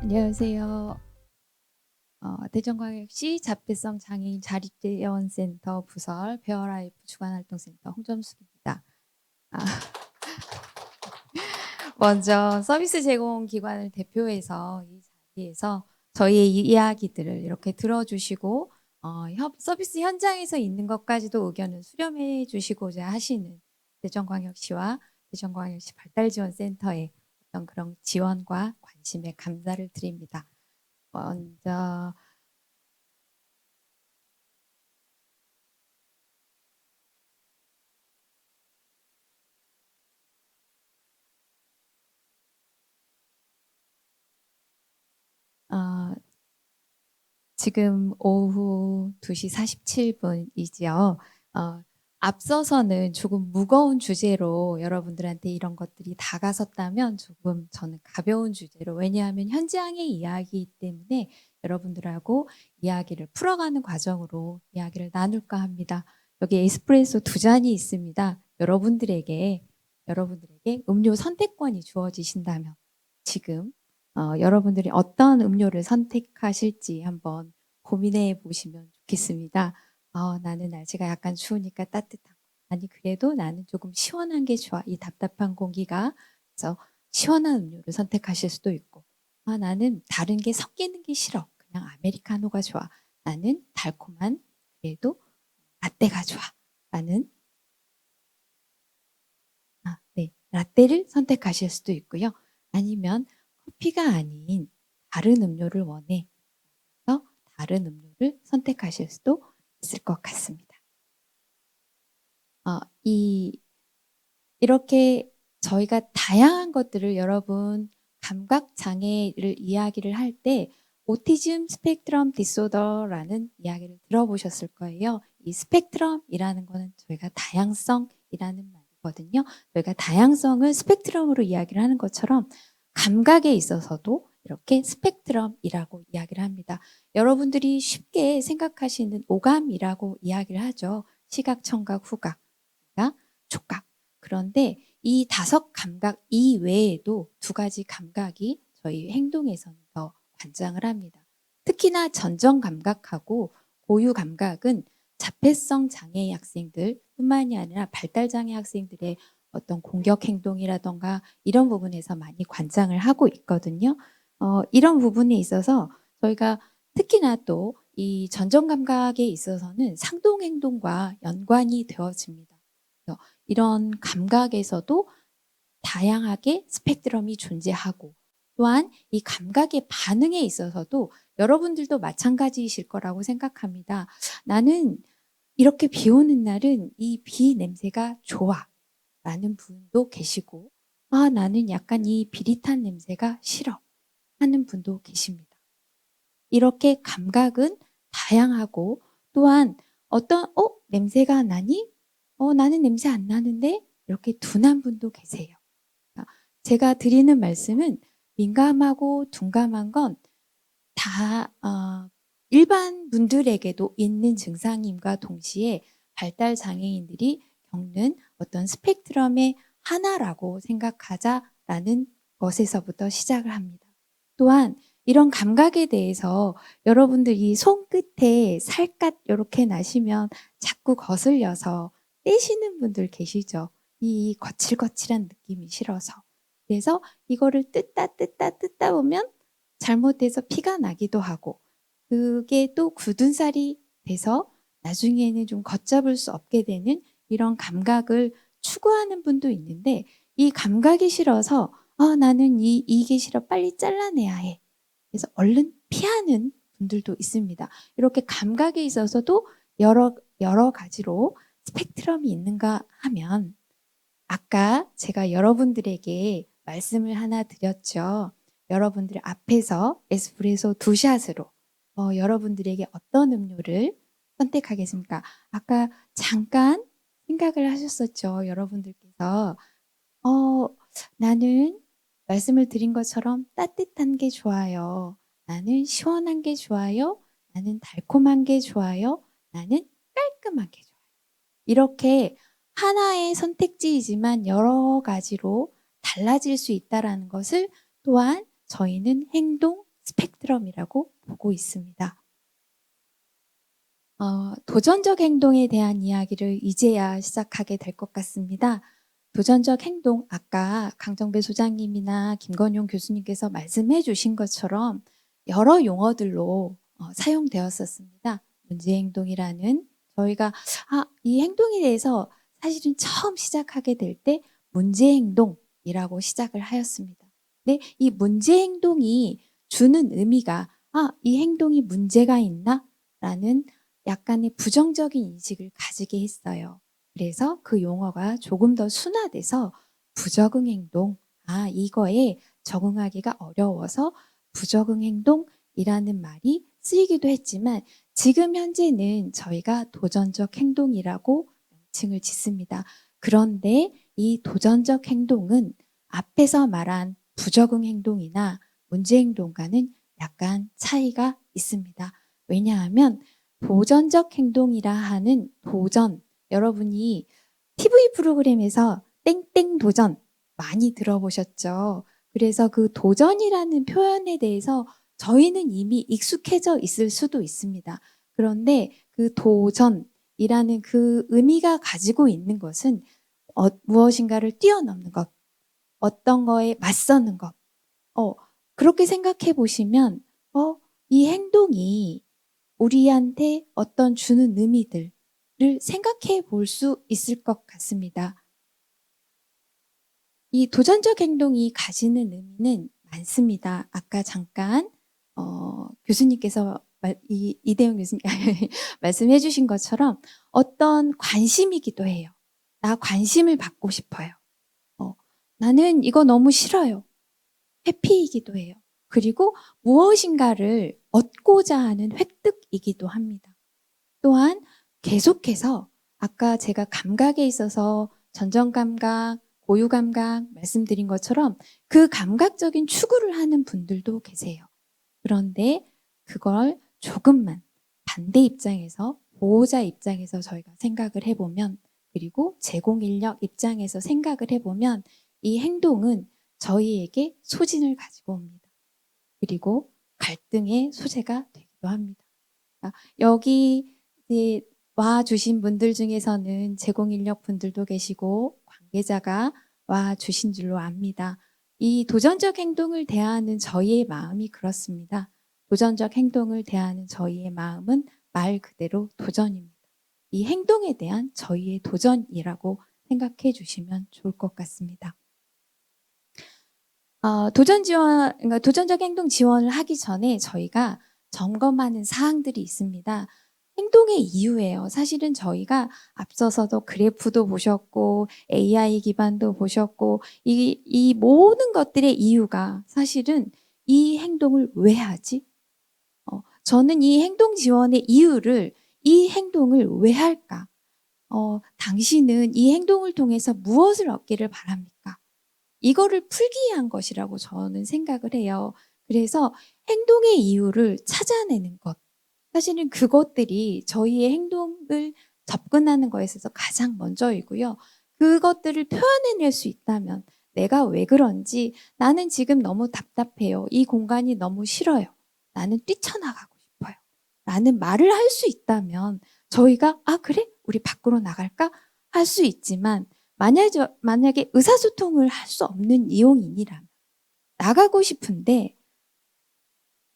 안녕하세요. 대전광역시 자폐성 장애인 자립재원센터 부설 베어라이프 주간활동센터 홍점숙입니다. 아, 먼저 서비스 제공 기관을 대표해서 이 자리에서 저희의 이야기들을 이렇게 들어주시고 서비스 현장에서 있는 것까지도 의견을 수렴해 주시고자 하시는 대전광역시와 대전광역시 발달지원센터의 어떤 그런 지원과 관심에 감사를 드립니다. 먼저 어, 지금 오후 2시 47분이지요. 앞서서는 조금 무거운 주제로 여러분들한테 이런 것들이 다가섰다면 조금 저는 가벼운 주제로, 왜냐하면 현장의 이야기이기 때문에 여러분들하고 이야기를 풀어가는 과정으로 이야기를 나눌까 합니다. 여기 에스프레소 2잔이 있습니다. 여러분들에게 음료 선택권이 주어지신다면 지금 여러분들이 어떤 음료를 선택하실지 한번 고민해 보시면 좋겠습니다. 나는 날씨가 약간 추우니까 따뜻한 거. 아니, 그래도 나는 조금 시원한 게 좋아. 이 답답한 공기가. 그래서 시원한 음료를 선택하실 수도 있고, 나는 다른 게 섞이는 게 싫어. 그냥 아메리카노가 좋아. 나는 달콤한, 그래도 라떼가 좋아. 나는 네, 라떼를 선택하실 수도 있고요. 아니면 커피가 아닌 다른 음료를 원해. 그래서 다른 음료를 선택하실 수도 있을 것 같습니다. 어, 이 이렇게 저희가 다양한 것들을 여러분 감각 장애를 이야기를 할 때 오티즘 스펙트럼 디소더라는 이야기를 들어보셨을 거예요. 이 스펙트럼이라는 거는 저희가 다양성이라는 말이거든요. 저희가 다양성을 스펙트럼으로 이야기를 하는 것처럼 감각에 있어서도 이렇게 스펙트럼이라고 이야기를 합니다. 여러분들이 쉽게 생각하시는 오감이라고 이야기를 하죠. 시각, 청각, 후각, 촉각. 그런데 이 5감각 이외에도 2가지 감각이 저희 행동에서는 더 관장을 합니다. 특히나 전정 감각하고 고유 감각은 자폐성 장애 학생들 뿐만이 아니라 발달 장애 학생들의 어떤 공격 행동이라던가 이런 부분에서 많이 관장을 하고 있거든요. 이런 부분에 있어서 저희가 특히나 또 이 전정 감각에 있어서는 상동 행동과 연관이 되어집니다. 이런 감각에서도 다양하게 스펙트럼이 존재하고, 또한 이 감각의 반응에 있어서도 여러분들도 마찬가지이실 거라고 생각합니다. 나는 이렇게 비 오는 날은 이 비 냄새가 좋아 라는 분도 계시고, 나는 약간 이 비릿한 냄새가 싫어 하는 분도 계십니다. 이렇게 감각은 다양하고, 또한 어떤 냄새가 나니? 나는 냄새 안 나는데? 이렇게 둔한 분도 계세요. 제가 드리는 말씀은 민감하고 둔감한 건 다 일반 분들에게도 있는 증상임과 동시에 발달 장애인들이 겪는 어떤 스펙트럼의 하나라고 생각하자라는 것에서부터 시작을 합니다. 또한 이런 감각에 대해서 여러분들이 손끝에 살갗 이렇게 나시면 자꾸 거슬려서 떼시는 분들 계시죠. 이 거칠거칠한 느낌이 싫어서. 그래서 이거를 뜯다 보면 잘못돼서 피가 나기도 하고, 그게 또 굳은 살이 돼서 나중에는 좀 걷잡을 수 없게 되는 이런 감각을 추구하는 분도 있는데, 이 감각이 싫어서 나는 이게 싫어, 빨리 잘라내야 해. 그래서 얼른 피하는 분들도 있습니다. 이렇게 감각에 있어서도 여러 가지로 스펙트럼이 있는가 하면, 아까 제가 여러분들에게 말씀을 하나 드렸죠. 여러분들 앞에서 에스프레소 2샷으로 여러분들에게 어떤 음료를 선택하겠습니까? 아까 잠깐 생각을 하셨었죠. 여러분들께서 어, 나는 말씀을 드린 것처럼 따뜻한 게 좋아요. 나는 시원한 게 좋아요. 나는 달콤한 게 좋아요. 나는 깔끔한 게 좋아요. 이렇게 하나의 선택지이지만 여러 가지로 달라질 수 있다라는 것을 또한 저희는 행동, 스펙트럼이라고 보고 있습니다. 도전적 행동에 대한 이야기를 이제야 시작하게 될 것 같습니다. 도전적 행동, 아까 강정배 소장님이나 김건용 교수님께서 말씀해 주신 것처럼 여러 용어들로 사용되었었습니다. 문제행동이라는 저희가 이 행동에 대해서 사실은 처음 시작하게 될 때 문제행동이라고 시작을 하였습니다. 근데 이 문제행동이 주는 의미가 이 행동이 문제가 있나? 라는 약간의 부정적인 인식을 가지게 했어요. 그래서 그 용어가 조금 더 순화돼서 부적응 행동, 이거에 적응하기가 어려워서 부적응 행동이라는 말이 쓰이기도 했지만 지금 현재는 저희가 도전적 행동이라고 명칭을 짓습니다. 그런데 이 도전적 행동은 앞에서 말한 부적응 행동이나 문제 행동과는 약간 차이가 있습니다. 왜냐하면 도전적 행동이라 하는 도전, 여러분이 TV 프로그램에서 땡땡 도전 많이 들어보셨죠? 그래서 그 도전이라는 표현에 대해서 저희는 이미 익숙해져 있을 수도 있습니다. 그런데 그 도전이라는 그 의미가 가지고 있는 것은 무엇인가를 뛰어넘는 것, 어떤 거에 맞서는 것. 그렇게 생각해 보시면 이 행동이 우리한테 어떤 주는 의미들을 생각해 볼 수 있을 것 같습니다. 이 도전적 행동이 가지는 의미는 많습니다. 아까 잠깐 교수님께서 이대용 교수님 말씀해 주신 것처럼 어떤 관심이기도 해요. 나 관심을 받고 싶어요. 나는 이거 너무 싫어요. 회피이기도 해요. 그리고 무엇인가를 얻고자 하는 획득이기도 합니다. 또한 계속해서 아까 제가 감각에 있어서 전정감각, 고유감각 말씀드린 것처럼 그 감각적인 추구를 하는 분들도 계세요. 그런데 그걸 조금만 반대 입장에서, 보호자 입장에서 저희가 생각을 해보면, 그리고 제공인력 입장에서 생각을 해보면 이 행동은 저희에게 소진을 가지고 옵니다. 그리고 갈등의 소재가 되기도 합니다. 여기 와 주신 분들 중에서는 제공인력 분들도 계시고 관계자가 와 주신 줄로 압니다. 이 도전적 행동을 대하는 저희의 마음이 그렇습니다. 도전적 행동을 대하는 저희의 마음은 말 그대로 도전입니다. 이 행동에 대한 저희의 도전이라고 생각해 주시면 좋을 것 같습니다. 그러니까 도전적 행동 지원을 하기 전에 저희가 점검하는 사항들이 있습니다. 행동의 이유예요. 사실은 저희가 앞서서도 그래프도 보셨고 AI 기반도 보셨고 이 모든 것들의 이유가 사실은 이 행동을 왜 하지? 저는 이 행동 지원의 이유를 이 행동을 왜 할까? 당신은 이 행동을 통해서 무엇을 얻기를 바랍니까? 이거를 풀기 위한 것이라고 저는 생각을 해요. 그래서 행동의 이유를 찾아내는 것. 사실은 그것들이 저희의 행동을 접근하는 거에 있어서 가장 먼저이고요. 그것들을 표현해낼 수 있다면 내가 왜 그런지 나는 지금 너무 답답해요. 이 공간이 너무 싫어요. 나는 뛰쳐나가고 싶어요. 라는 말을 할 수 있다면 저희가 그래? 우리 밖으로 나갈까? 할 수 있지만 만약에 의사소통을 할 수 없는 이용인이라면 나가고 싶은데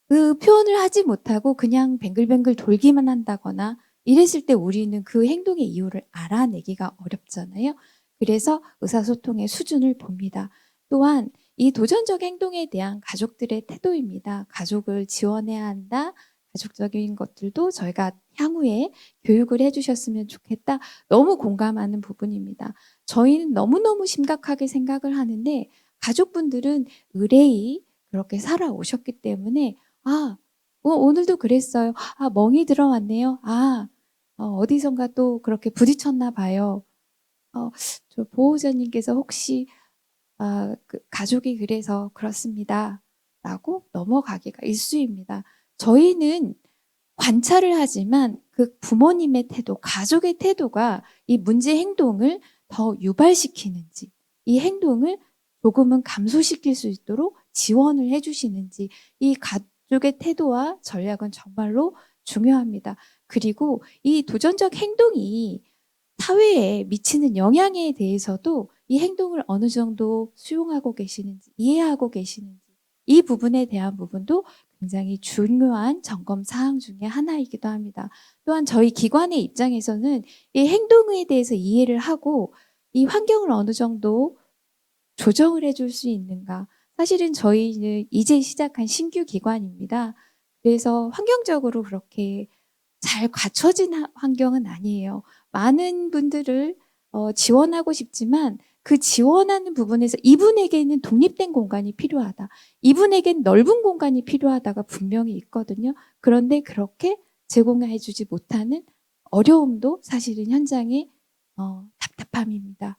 그 표현을 하지 못하고 그냥 뱅글뱅글 돌기만 한다거나 이랬을 때 우리는 그 행동의 이유를 알아내기가 어렵잖아요. 그래서 의사소통의 수준을 봅니다. 또한 이 도전적 행동에 대한 가족들의 태도입니다. 가족을 지원해야 한다. 가족적인 것들도 저희가 향후에 교육을 해주셨으면 좋겠다. 너무 공감하는 부분입니다. 저희는 너무너무 심각하게 생각을 하는데 가족분들은 의뢰이 그렇게 살아오셨기 때문에 오늘도 그랬어요. 멍이 들어왔네요. 어디선가 또 그렇게 부딪혔나 봐요. 저 보호자님께서 혹시 그 가족이 그래서 그렇습니다. 라고 넘어가기가 일쑤입니다. 저희는 관찰을 하지만 그 부모님의 태도, 가족의 태도가 이 문제 행동을 더 유발시키는지, 이 행동을 조금은 감소시킬 수 있도록 지원을 해주시는지, 이 쪽의 태도와 전략은 정말로 중요합니다. 그리고 이 도전적 행동이 사회에 미치는 영향에 대해서도 이 행동을 어느 정도 수용하고 계시는지, 이해하고 계시는지, 이 부분에 대한 부분도 굉장히 중요한 점검 사항 중에 하나이기도 합니다. 또한 저희 기관의 입장에서는 이 행동에 대해서 이해를 하고 이 환경을 어느 정도 조정을 해줄 수 있는가. 사실은 저희는 이제 시작한 신규 기관입니다. 그래서 환경적으로 그렇게 잘 갖춰진 환경은 아니에요. 많은 분들을 지원하고 싶지만 그 지원하는 부분에서 이분에게는 독립된 공간이 필요하다. 이분에겐 넓은 공간이 필요하다가 분명히 있거든요. 그런데 그렇게 제공해 주지 못하는 어려움도 사실은 현장의 답답함입니다.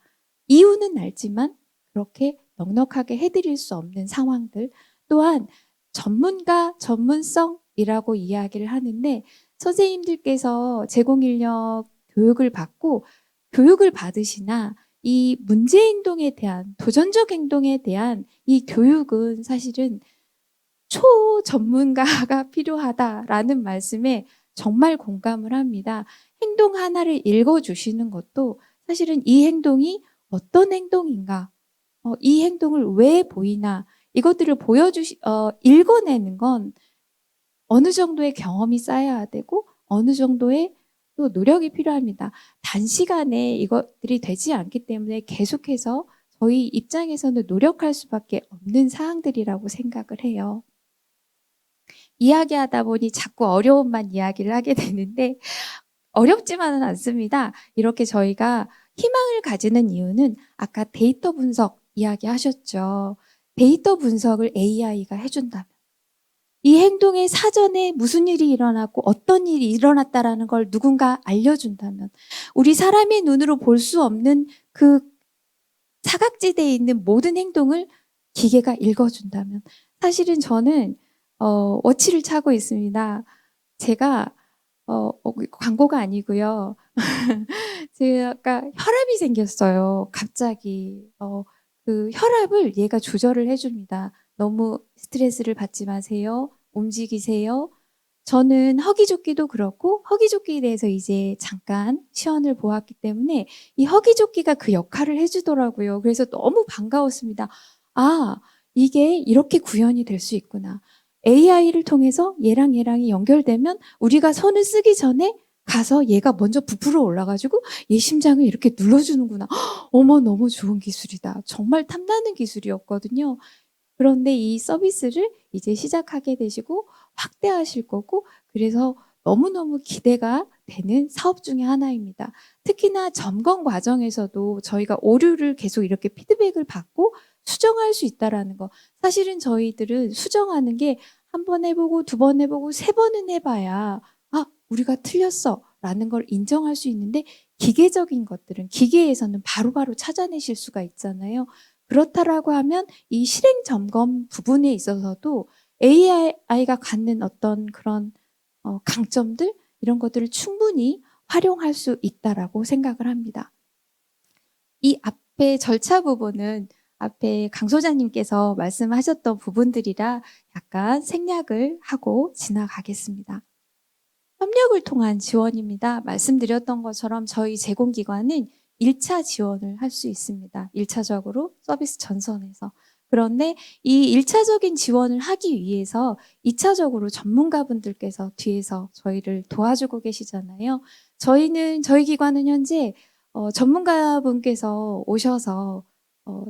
이유는 알지만 그렇게 넉넉하게 해드릴 수 없는 상황들. 또한 전문가, 전문성이라고 이야기를 하는데 선생님들께서 제공 인력 교육을 받고 교육을 받으시나 이 문제 행동에 대한 도전적 행동에 대한 이 교육은 사실은 초전문가가 필요하다라는 말씀에 정말 공감을 합니다. 행동 하나를 읽어주시는 것도 사실은 이 행동이 어떤 행동인가, 이 행동을 왜 보이나 이것들을 읽어내는 건 어느 정도의 경험이 쌓여야 되고 어느 정도의 또 노력이 필요합니다. 단시간에 이것들이 되지 않기 때문에 계속해서 저희 입장에서는 노력할 수밖에 없는 사항들이라고 생각을 해요. 이야기하다 보니 자꾸 어려움만 이야기를 하게 되는데 어렵지만은 않습니다. 이렇게 저희가 희망을 가지는 이유는 아까 데이터 분석 이야기하셨죠. 데이터 분석을 AI가 해준다면 이 행동의 사전에 무슨 일이 일어났고 어떤 일이 일어났다라는 걸 누군가 알려준다면 우리 사람의 눈으로 볼 수 없는 그 사각지대에 있는 모든 행동을 기계가 읽어준다면 사실은 저는 워치를 차고 있습니다. 제가 광고가 아니고요. 제가 혈압이 생겼어요. 갑자기 그 혈압을 얘가 조절을 해줍니다. 너무 스트레스를 받지 마세요. 움직이세요. 저는 허기조끼도 그렇고 허기조끼에 대해서 이제 잠깐 시연을 보았기 때문에 이 허기조끼가 그 역할을 해주더라고요. 그래서 너무 반가웠습니다. 아, 이게 이렇게 구현이 될 수 있구나. AI를 통해서 얘랑이 연결되면 우리가 손을 쓰기 전에 가서 얘가 먼저 부풀어 올라가지고 얘 심장을 이렇게 눌러주는구나. 어머, 너무 좋은 기술이다. 정말 탐나는 기술이었거든요. 그런데 이 서비스를 이제 시작하게 되시고 확대하실 거고 그래서 너무너무 기대가 되는 사업 중에 하나입니다. 특히나 점검 과정에서도 저희가 오류를 계속 이렇게 피드백을 받고 수정할 수 있다라는 거. 사실은 저희들은 수정하는 게 한 번 해보고 두 번 해보고 세 번은 해봐야 우리가 틀렸어 라는 걸 인정할 수 있는데 기계적인 것들은 기계에서는 바로바로 찾아내실 수가 있잖아요. 그렇다라고 하면 이 실행 점검 부분에 있어서도 AI가 갖는 어떤 그런 강점들 이런 것들을 충분히 활용할 수 있다라고 생각을 합니다. 이 앞에 절차 부분은 앞에 강 소장님께서 말씀하셨던 부분들이라 약간 생략을 하고 지나가겠습니다. 협력을 통한 지원입니다. 말씀드렸던 것처럼 저희 제공기관은 1차 지원을 할 수 있습니다. 1차적으로 서비스 전선에서. 그런데 이 1차적인 지원을 하기 위해서 2차적으로 전문가분들께서 뒤에서 저희를 도와주고 계시잖아요. 저희 기관은 현재 전문가분께서 오셔서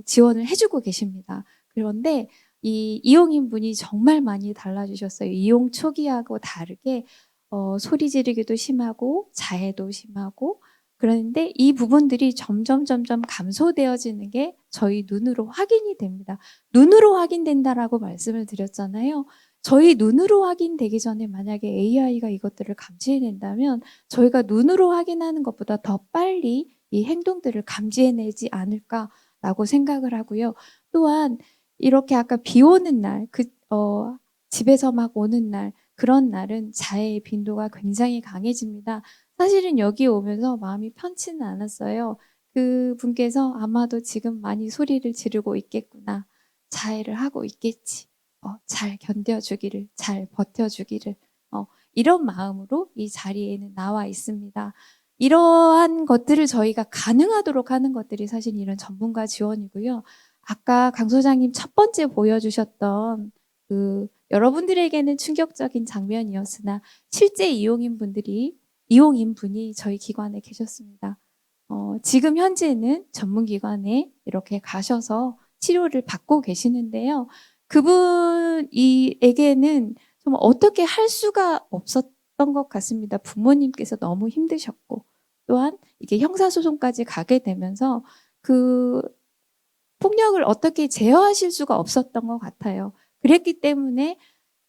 지원을 해주고 계십니다. 그런데 이 이용인 분이 정말 많이 달라지셨어요. 이용 초기하고 다르게 소리 지르기도 심하고 자해도 심하고 그런데 이 부분들이 점점 감소되어지는 게 저희 눈으로 확인이 됩니다. 눈으로 확인된다라고 말씀을 드렸잖아요. 저희 눈으로 확인되기 전에 만약에 AI가 이것들을 감지해낸다면 저희가 눈으로 확인하는 것보다 더 빨리 이 행동들을 감지해내지 않을까라고 생각을 하고요. 또한 이렇게 아까 비 오는 날, 집에서 막 오는 날 그런 날은 자해의 빈도가 굉장히 강해집니다. 사실은 여기 오면서 마음이 편치는 않았어요. 그 분께서 아마도 지금 많이 소리를 지르고 있겠구나. 자해를 하고 있겠지. 잘 견뎌주기를, 잘 버텨주기를 이런 마음으로 이 자리에는 나와 있습니다. 이러한 것들을 저희가 가능하도록 하는 것들이 사실 이런 전문가 지원이고요. 아까 강 소장님 첫 번째 보여주셨던 여러분들에게는 충격적인 장면이었으나 실제 이용인분이 저희 기관에 계셨습니다. 지금 현재는 전문기관에 이렇게 가셔서 치료를 받고 계시는데요. 그분에게는 좀 어떻게 할 수가 없었던 것 같습니다. 부모님께서 너무 힘드셨고, 또한 이게 형사소송까지 가게 되면서 그 폭력을 어떻게 제어하실 수가 없었던 것 같아요. 그랬기 때문에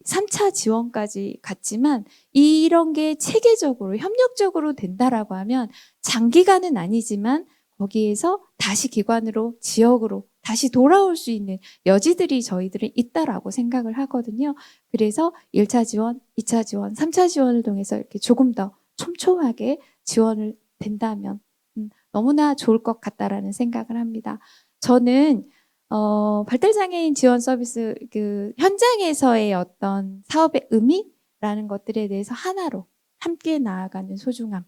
3차 지원까지 갔지만 이런 게 체계적으로 협력적으로 된다라고 하면 장기간은 아니지만 거기에서 다시 기관으로 지역으로 다시 돌아올 수 있는 여지들이 저희들은 있다라고 생각을 하거든요. 그래서 1차 지원, 2차 지원, 3차 지원을 통해서 이렇게 조금 더 촘촘하게 지원을 된다면 너무나 좋을 것 같다라는 생각을 합니다. 저는 발달장애인 지원 서비스 현장에서의 어떤 사업의 의미라는 것들에 대해서 하나로 함께 나아가는 소중함.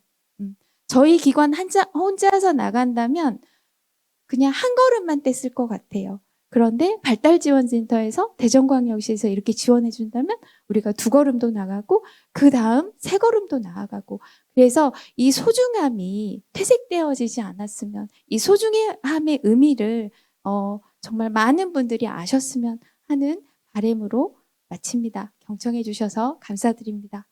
저희 기관 혼자서 나간다면 그냥 한 걸음만 뗐을 것 같아요. 그런데 발달지원센터에서 대전광역시에서 이렇게 지원해 준다면 우리가 2걸음도 나가고 그 다음 3걸음도 나아가고 그래서 이 소중함이 퇴색되어지지 않았으면 이 소중함의 의미를 정말 많은 분들이 아셨으면 하는 바람으로 마칩니다. 경청해 주셔서 감사드립니다.